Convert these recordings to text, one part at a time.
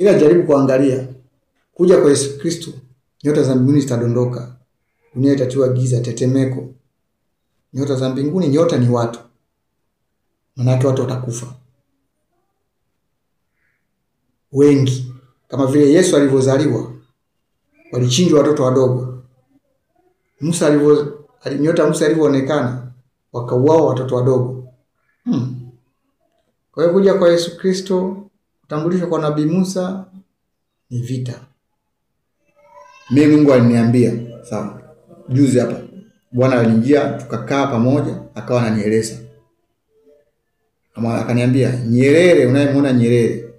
Ila jaribu kuangalia kuja kwa Yesu Kristo, nyota za mbinguni zitadondoka. Dunia itatiwa giza, tetemeko. Nyota za mbinguni, nyota ni watu. Maana watu watakufa wengi. Kama vile Yesu alivyozaliwa, walichinjwa watoto wadogo. Nyota Musa alivyoonekana, wakauawa watoto wadogo. Kwa hiyo kuja kwa Yesu Kristo, utambulisho kwa Nabii Musa ni vita. Mimi Mungu aliniambia, sawa. Juzi hapa Bwana alinijia, tukakaa pamoja, akawa ananieleza. Akaniambia, Nyerere, unayemwona Nyerere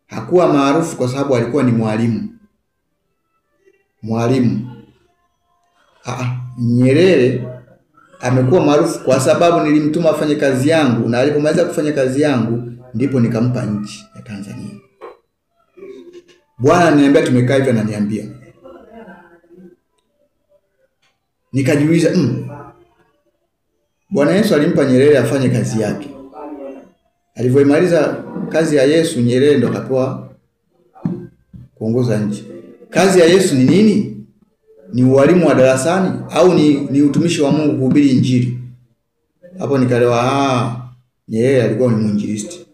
hakuwa maarufu kwa sababu alikuwa ni mwalimu. Nyerere amekuwa maarufu kwa sababu nilimtuma afanye kazi yangu, na alipomaliza kufanya kazi yangu ndipo nikampa nchi ya Tanzania. Bwana ananiambia, tumekaa hivyo ananiambia. Nikajiuliza, Bwana Yesu alimpa Nyerere afanye kazi yake. Alivyoimaliza kazi ya Yesu, Nyerere ndo akapewa kuongoza nchi. Kazi ya Yesu ni nini? Ni ualimu wa darasani au ni utumishi wa Mungu, kuhubiri injili? Hapo nikaelewa, Nyerere alikuwa ni mwinjilisti.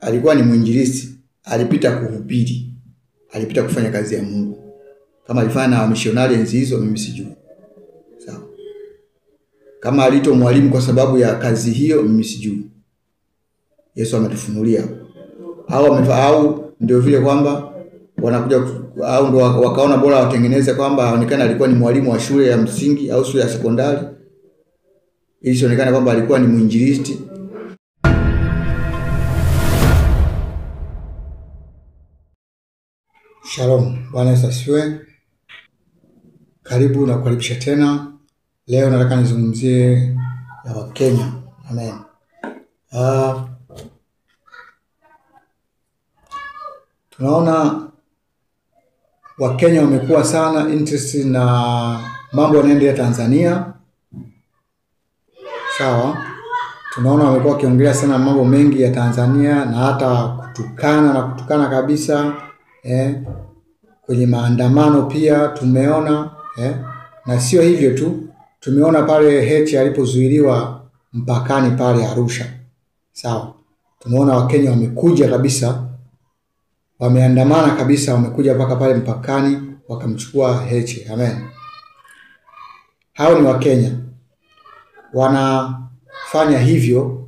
Alikuwa ni mwinjilisti, alipita kuhubiri, alipita kufanya kazi ya Mungu. Kama alifanya na wamishonari enzi hizo, mimi sijui. Sawa. Kama alito mwalimu kwa sababu ya kazi hiyo, mimi sijui. Yesu ametufunulia. Au ndio vile kwamba wanakuja, au ndio wakaona bora watengeneze kwamba aonekane alikuwa ni mwalimu wa shule ya msingi au shule ya sekondari, ili sionekane kwamba alikuwa ni mwinjilisti. Shalom, Bwana Yesu asifiwe. Karibu na kukaribisha tena. Leo nataka nizungumzie ya Wakenya. Amen. Tunaona Wakenya wamekuwa sana interested na mambo yanayoendelea Tanzania. Sawa. Tunaona wamekuwa wakiongelea sana mambo mengi ya Tanzania, na hata kutukana kabisa. Kwenye maandamano pia tumeona, na sio hivyo tu, tumeona pale Heche alipozuiliwa mpakani pale Arusha. Sawa. Tumeona Wakenya wamekuja kabisa, wameandamana kabisa, wamekuja mpaka pale mpakani wakamchukua Heche. Amen. Hao ni Wakenya. Wanafanya hivyo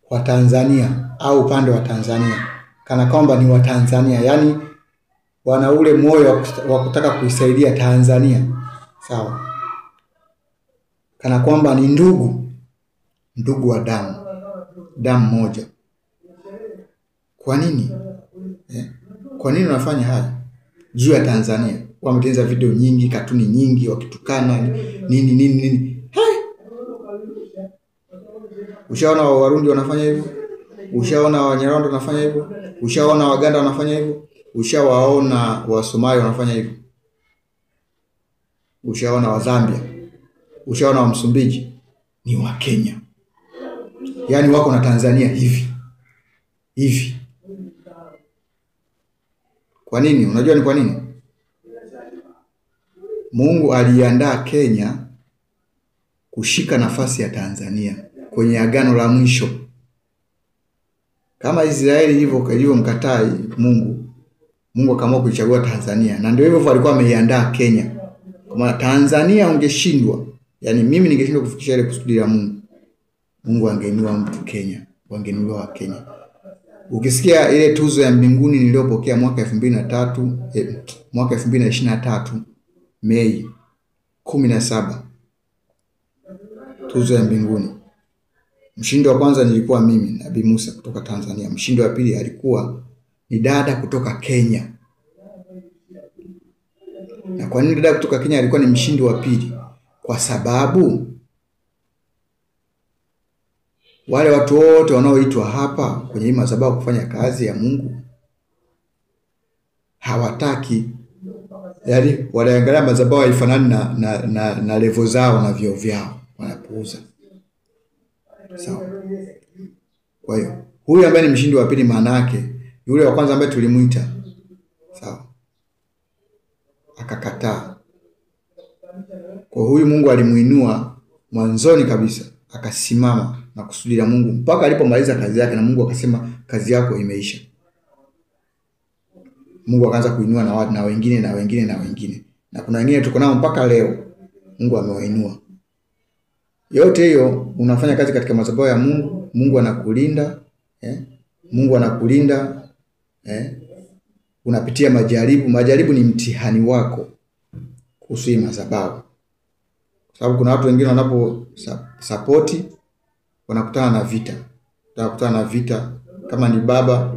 kwa Tanzania au upande wa Tanzania, kana kwamba ni wa Tanzania, yani wana ule moyo wa kutaka kuisaidia Tanzania. Sawa. Kana kwamba ni ndugu wa damu moja. Kwa nini? Kwa nini wanafanya haya juu ya Tanzania? Wametengeneza video nyingi, katuni nyingi, wakitukana nini. Ushaona Warundi wanafanya hivyo? Ushaona Wanyarwanda wanafanya hivyo? Ushaona Waganda wanafanya hivyo? Ushawaona Wasomali wanafanya hivyo? Ushaona wa Zambia? Ushaona wa Msumbiji? Ni wa Kenya. Yaani wako na Tanzania hivi. Kwa nini? Unajua ni kwa nini? Mungu aliandaa Kenya kushika nafasi ya Tanzania kwenye agano la mwisho. Kama Israeli hivyo mkataa Mungu akaamua kuichagua Tanzania, na ndio hivyo alikuwa ameiandaa Kenya. Kama Tanzania ungeshindwa, yani mimi ningeshindwa kufikisha ile kusudi la Mungu angeinua mtu Kenya, wangeinua wa Kenya. Ukisikia ile tuzo ya mbinguni niliyopokea mwaka 2023 Mei 17, tuzo ya mbinguni, mshindi wa kwanza nilikuwa mimi, Nabii Musa kutoka Tanzania. Mshindi wa pili alikuwa ni dada kutoka Kenya. Na kwa nini dada kutoka Kenya alikuwa ni mshindi wa pili? Kwa sababu wale watu wote wanaoitwa hapa kwenye hii madhabahu kufanya kazi ya Mungu hawataki, yaani wanaangalia madhabahu haifanani na level zao na vyeo vyao, wanapuuza. Sawa. Kwa hiyo huyu ambaye ni mshindi wa pili, maana yake yule wa kwanza ambaye tulimuita, sawa, akakataa. Kwa huyu Mungu alimuinua mwanzoni kabisa, akasimama na kusudi la Mungu mpaka alipomaliza kazi yake, na Mungu akasema kazi yako imeisha. Mungu akaanza kuinua na watu na wengine na wengine na wengine, na kuna wengine tuko nao mpaka leo Mungu amewainua. Yote hiyo unafanya kazi katika madhabahu ya Mungu, Mungu anakulinda, Mungu anakulinda, unapitia majaribu. Majaribu ni mtihani wako kuhusu hii madhabahu. Kwa sababu kuna watu wengine wanapo support wanakutana na vita. Wanakutana na vita, kama ni baba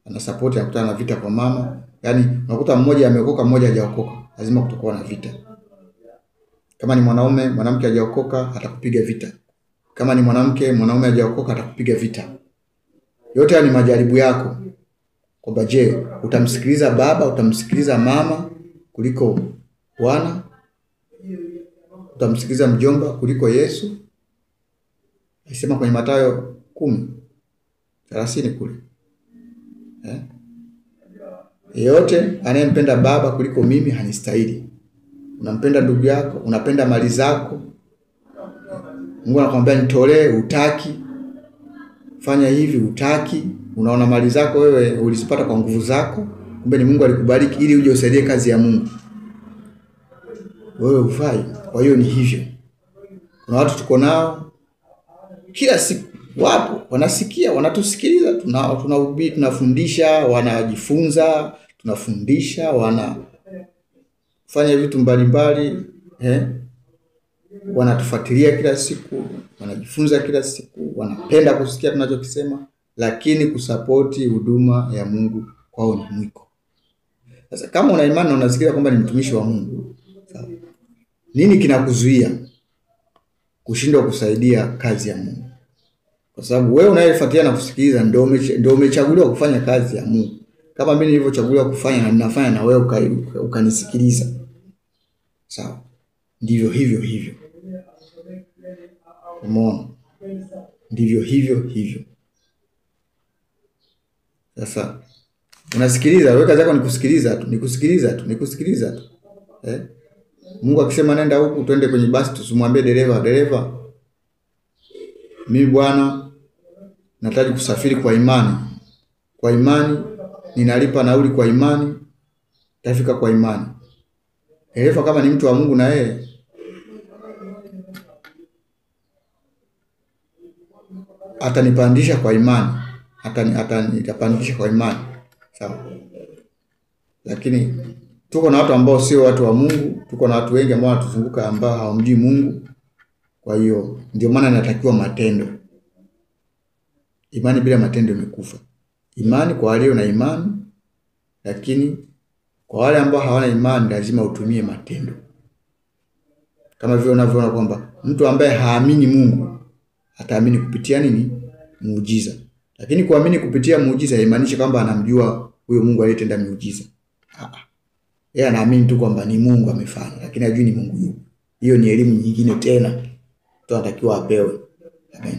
ana support anakutana na vita kwa mama. Yaani unakuta mmoja ameokoka mmoja hajaokoka, lazima kutakuwa na vita. Kama ni mwanaume, mwanamke hajaokoka atakupiga vita. Kama ni mwanamke, mwanaume hajaokoka atakupiga vita. Yote haya ni majaribu yako. Kwamba je, utamsikiliza baba, utamsikiliza mama kuliko Bwana? Utamsikiliza mjomba kuliko Yesu? Alisema kwenye Mathayo 10:30 kule. Yeyote anayempenda baba kuliko mimi hanistahili. Unampenda ndugu yako, unapenda mali zako. Mungu anakuambia nitolee, utaki. Fanya hivi, utaki. Unaona mali zako wewe ulizipata kwa nguvu zako, kumbe ni Mungu alikubariki ili uje usaidie kazi ya Mungu. Wewe ufai. Kwa hiyo ni hivyo. Kuna watu tuko nao kila siku, wapo wanasikia, wanatusikiliza, tunahubiri, tunafundisha, wanajifunza, tunafundisha, wanafanya vitu mbalimbali, wanatufuatilia kila siku, wanajifunza kila siku, wanapenda kusikia tunachokisema, lakini kusapoti huduma ya Mungu kwao ni mwiko. Sasa kama una imani na unasikia kwamba ni mtumishi wa Mungu, sawa, nini kinakuzuia kushindwa kusaidia kazi ya Mungu? Kwa sababu wewe unayefuatilia na kusikiliza ndio umechaguliwa kufanya kazi ya Mungu. Kama mimi nilivyochaguliwa kufanya na ninafanya na wewe ukanisikiliza. Sawa. Ndivyo hivyo. Umeona? Ndivyo hivyo. Sasa unasikiliza, wewe kazi yako ni kusikiliza tu. Mungu akisema nenda huku, twende kwenye basi, tusimwambie dereva, mimi bwana nataka kusafiri kwa imani. Kwa imani ninalipa nauli, kwa imani tafika kwa imani. Dereva kama ni mtu wa Mungu na yeye atanipandisha kwa imani. Atanipandisha kwa imani. Sawa. Lakini tuko na watu ambao sio watu wa Mungu, tuko na watu wengi ambao wanatuzunguka ambao hawamjui Mungu. Kwa hiyo ndio maana inatakiwa matendo. Imani bila matendo imekufa. Imani kwa walio na imani, lakini kwa wale ambao hawana imani lazima utumie matendo. Kama vile unavyoona kwamba mtu ambaye haamini Mungu ataamini kupitia nini? Muujiza. Lakini kuamini kupitia muujiza haimaanishi kwamba anamjua huyo Mungu aliyetenda muujiza. Yeye anaamini tu kwamba ni Mungu amefanya, lakini hajui ni Mungu yupi. Hiyo ni elimu nyingine tena tunatakiwa apewe. Amen.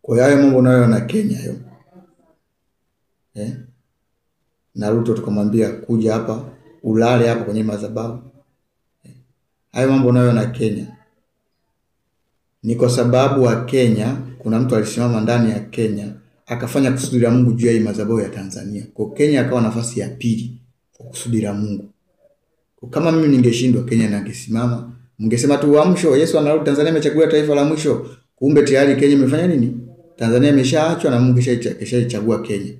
Kwa hiyo hayo mambo unayoona Kenya hayo. Na Ruto tukamwambia kuja hapa ulale hapa kwenye madhabahu. Hayo mambo unayoona Kenya ni kwa sababu wa Kenya, kuna mtu alisimama ndani ya Kenya akafanya kusudi la Mungu juu ya hii madhabahu ya Tanzania. Kwa Kenya akawa nafasi ya pili kwa kusudi la Mungu. Kwa kama mimi ningeshindwa, Kenya nangesimama, mngesema tu uamsho, Yesu anarudi, Tanzania imechagua taifa la mwisho. Kumbe tayari Kenya imefanya nini? Tanzania imeshaachwa na Mungu kishaichagua Kenya.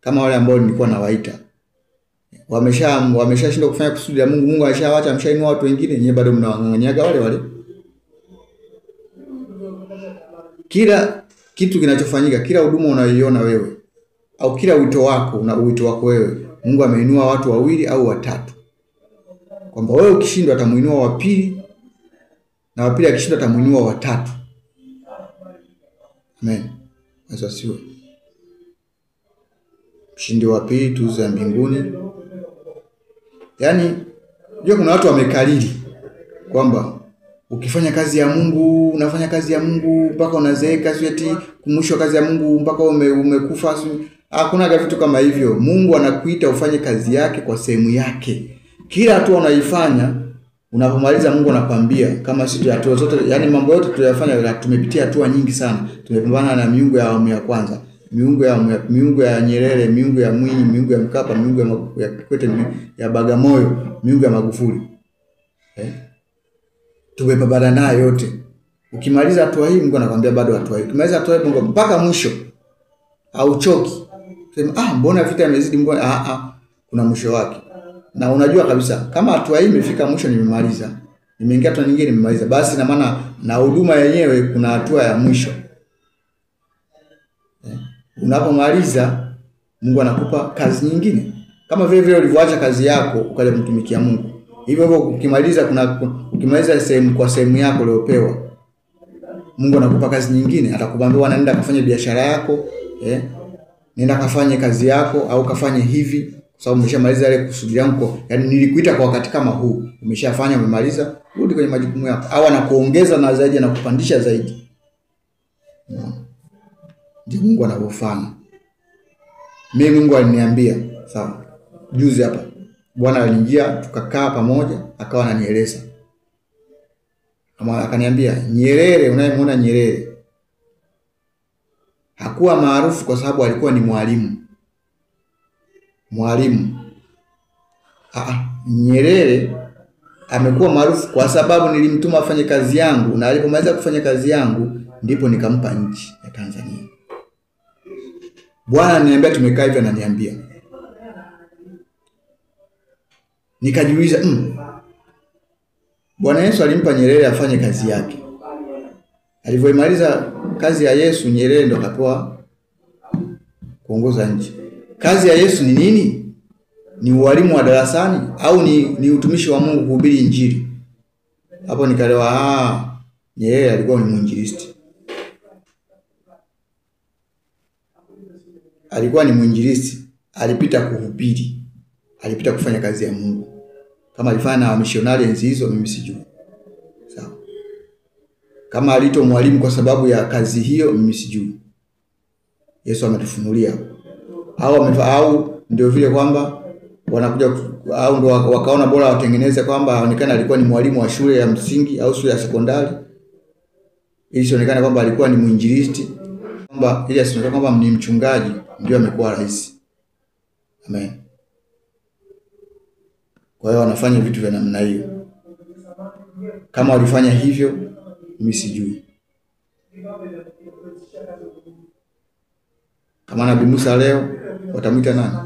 Kama wale ambao nilikuwa nawaita wameshashindwa kufanya kusudi la Mungu, Mungu ashawaacha, amshainua watu wengine, nyewe bado mnawang'ang'aniaga wale. Kila kitu kinachofanyika, kila huduma unayoiona wewe au kila wito wako wewe, Mungu ameinua watu wawili au watatu. Kwamba wewe ukishindwa atamuinua wa pili, na wa pili akishindwa atamuinua wa tatu. Amen. Asifiwe. Mshindi wa pili tuzo ya mbinguni. Yaani kuna watu wamekalili kwamba ukifanya kazi ya Mungu, unafanya kazi ya Mungu mpaka unazeeka, sio eti mwisho kazi ya Mungu mpaka umekufa. Hakuna vitu kama hivyo. Mungu anakuita ufanye kazi yake kwa sehemu yake. Kila hatua unaifanya, unapomaliza Mungu anakuambia kama sisi hatua zote, yani mambo yote tuliyofanya, tumepitia hatua nyingi sana. Tumepambana na miungu ya awamu ya kwanza, miungu ya Nyerere, miungu ya Mwinyi, miungu ya Mkapa, miungu ya Kikwete, ya Bagamoyo, miungu ya Magufuli. Tumepambana nayo yote. Ukimaliza hatua hii, Mungu anakuambia bado hatua hii. Ukimaliza hatua hii, Mungu mpaka mwisho hauchoki. Sema mbona vita imezidi, mbona kuna mwisho wake. Na unajua kabisa kama hatua hii imefika mwisho, nimemaliza. Nimeingia hatua nyingine, nimemaliza. Basi na maana na huduma yenyewe kuna hatua ya mwisho. Unapomaliza, Mungu anakupa kazi nyingine. Kama vile vile ulivyoacha kazi yako ukaja kumtumikia Mungu. Hivyo hivyo ukimaliza sehemu yako uliopewa, Mungu anakupa kazi nyingine. Atakuambia nenda kafanye biashara yako, nenda kafanye kazi yako, au kafanye hivi, kwa sababu umeshamaliza ile kusudi yako. Yaani nilikuita kwa wakati kama huu, umeshafanya, umemaliza, rudi kwenye majukumu yako. Au anakuongeza na zaidi, anakupandisha zaidi. Ndio Mungu anavyofanya. Mimi Mungu aliniambia, sawa, juzi hapa Bwana alinijia, tukakaa pamoja, akawa ananieleza. Akaniambia, Nyerere, unayemwona Nyerere hakuwa maarufu kwa sababu alikuwa ni mwalimu. Nyerere amekuwa maarufu kwa sababu nilimtuma afanye kazi yangu, na alipomaliza kufanya kazi yangu ndipo nikampa nchi ya Tanzania. Bwana ananiambia, tumekaa hivyo, ananiambia. Nikajiuliza, Bwana Yesu alimpa Nyerere afanye kazi yake. Alivyomaliza kazi ya Yesu, Nyerere ndo akapewa kuongoza nchi. Kazi ya Yesu ni nini? Ni ualimu wa darasani au ni utumishi wa Mungu, kuhubiri Injili? Hapo nikaelewa, Nyerere alikuwa ni mwinjilisti. Alikuwa ni mwinjilisti, alipita kuhubiri, alipita kufanya kazi ya Mungu. Kama alifanya na wamishonari enzi hizo, mimi sijui. Sawa. Kama alito mwalimu kwa sababu ya kazi hiyo, mimi sijui. Yesu ametufunulia. Au ndio vile kwamba wanakuja, au ndio wakaona bora watengeneze kwamba aonekane alikuwa ni mwalimu wa shule ya msingi au shule ya sekondari, ili sionekane kwamba alikuwa ni mwinjilisti, kwamba ili asionekane kwamba ni mchungaji, ndio amekuwa rais. Amen. Kwa hiyo wanafanya vitu vya namna hiyo. Kama walifanya hivyo, mimi sijui. Kama Nabii Musa leo watamuita nani?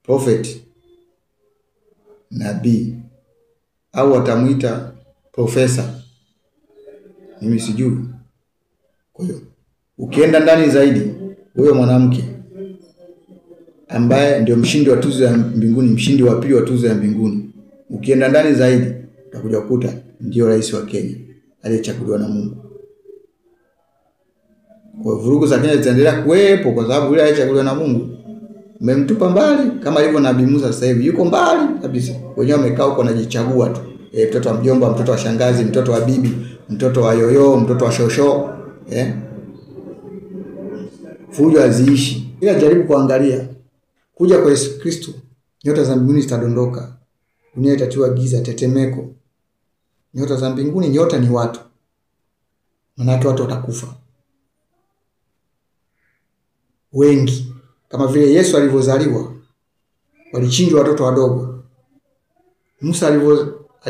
Prophet, nabii, au watamuita profesa? Mimi sijui. Kwa hiyo ukienda ndani zaidi, huyo mwanamke ambaye ndio mshindi wa tuzo ya mbinguni, mshindi wa pili wa tuzo ya mbinguni, ukienda ndani zaidi utakuja kukuta ndio rais wa Kenya aliyechaguliwa na Mungu. Kwa vurugu za Kenya zitaendelea kuwepo kwa sababu yule aliyechaguliwa na Mungu umemtupa mbali, kama hivyo Nabii Musa sasa hivi yuko mbali kabisa. Wenyewe wamekaa huko wanajichagua tu. Mtoto wa mjomba, mtoto wa shangazi, mtoto wa bibi, mtoto wa yoyo, mtoto wa shosho. Fujo haziishi. Ila jaribu kuangalia kuja kwa Yesu Kristo, nyota za mbinguni zitadondoka. Dunia itatiwa giza, tetemeko. Nyota za mbinguni, nyota ni watu. Maana watu watakufa wengi. Kama vile Yesu alivyozaliwa, walichinjwa watoto wadogo.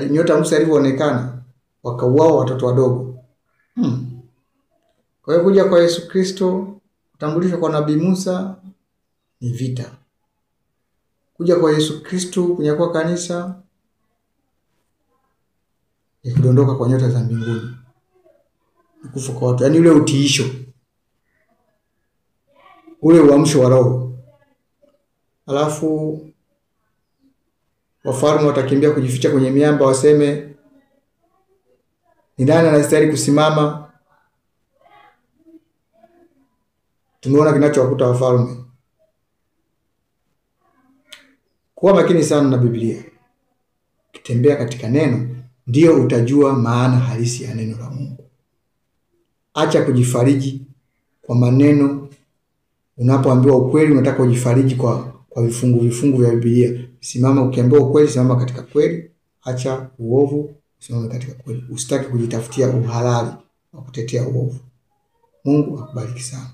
Nyota Musa alivyoonekana, wakauawa watoto wadogo. Kwa hiyo kuja kwa Yesu Kristo, kutambulishwa kwa Nabii Musa ni vita. Kuja kwa Yesu Kristo, kunyakua kanisa, ni kudondoka kwa nyota za mbinguni. Ni kufa kwa watu. Yaani ule utiisho, ule uamsho wa roho. Alafu wafalme watakimbia kujificha kwenye miamba, waseme ni nani anastahili kusimama? Tumeona kinachowakuta wafalme. Kuwa makini sana na Biblia. Ukitembea katika neno, ndio utajua maana halisi ya neno la Mungu. Acha kujifariji kwa maneno. Unapoambiwa ukweli unataka ujifariji kwa vifungu vya Biblia. Simama, ukiambiwa ukweli simama katika kweli. Acha uovu, simama katika kweli. Usitaki kujitafutia uhalali wa kutetea uovu. Mungu akubariki sana.